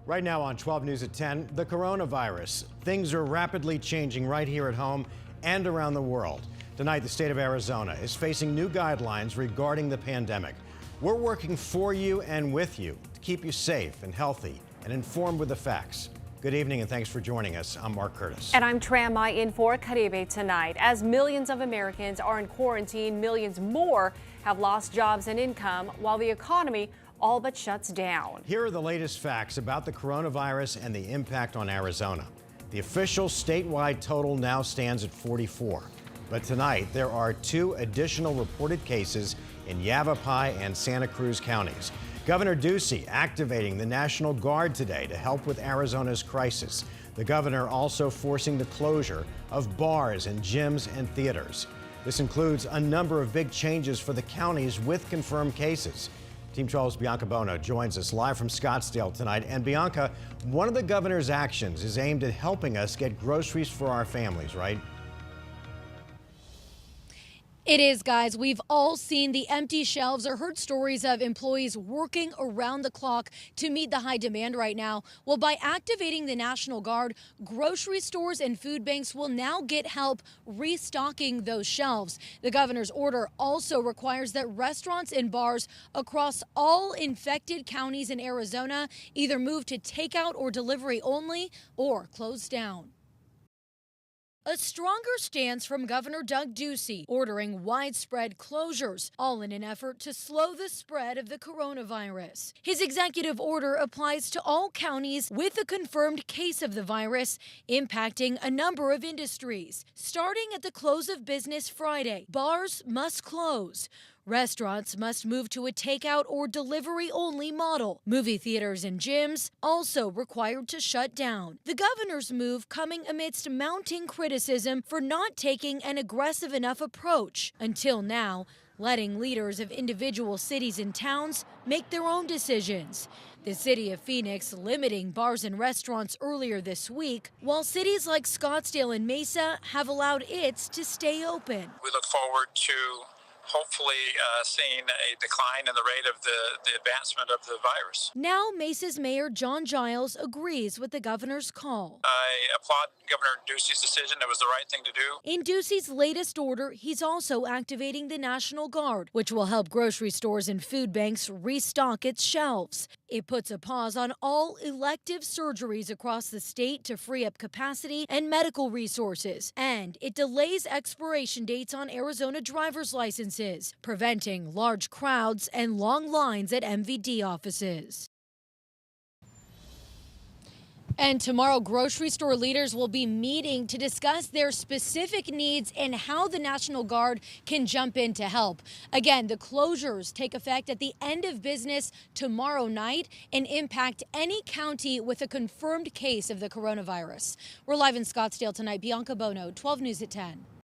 Right now on 12 News at 10, the coronavirus. Things are rapidly changing right here at home and around the world. Tonight, the state of Arizona is facing new guidelines regarding the pandemic. We're working for you and with you to keep you safe and healthy and informed with the facts. Good evening and thanks for joining us. I'm Mark Curtis. And I'm Tram Mai in for Caribe tonight. As millions of Americans are in quarantine, millions more have lost jobs and income while the economy all but shuts down. Here are the latest facts about the coronavirus and the impact on Arizona. The official statewide total now stands at 44. But tonight, there are 2 additional reported cases in Yavapai and Santa Cruz counties. Governor Ducey activating the National Guard today to help with Arizona's crisis. The governor also forcing the closure of bars and gyms and theaters. This includes a number of big changes for the counties with confirmed cases. Team 12's Bianca Bono joins us live from Scottsdale tonight. And Bianca, one of the governor's actions is aimed at helping us get groceries for our families, right? It is, guys. We've all seen the empty shelves or heard stories of employees working around the clock to meet the high demand right now. Well, by activating the National Guard, grocery stores and food banks will now get help restocking those shelves. The governor's order also requires that restaurants and bars across all infected counties in Arizona either move to takeout or delivery only or close down. A stronger stance from Governor Doug Ducey, ordering widespread closures, all in an effort to slow the spread of the coronavirus. His executive order applies to all counties with a confirmed case of the virus, impacting a number of industries. Starting at the close of business Friday, bars must close. Restaurants must move to a takeout or delivery-only model. Movie theaters and gyms also required to shut down. The governor's move coming amidst mounting criticism for not taking an aggressive enough approach. Until now, letting leaders of individual cities and towns make their own decisions. The city of Phoenix limiting bars and restaurants earlier this week, while cities like Scottsdale and Mesa have allowed it to stay open. We look forward to hopefully seeing a decline in the rate of the advancement of the virus. Now, Mesa's Mayor John Giles agrees with the governor's call. I applaud Governor Ducey's decision. It was the right thing to do. In Ducey's latest order, he's also activating the National Guard, which will help grocery stores and food banks restock its shelves. It puts a pause on all elective surgeries across the state to free up capacity and medical resources. And it delays expiration dates on Arizona driver's licenses, preventing large crowds and long lines at MVD offices. And tomorrow, grocery store leaders will be meeting to discuss their specific needs and how the National Guard can jump in to help. Again, the closures take effect at the end of business tomorrow night and impact any county with a confirmed case of the coronavirus. We're live in Scottsdale tonight. Bianca Bono, 12 News at 10.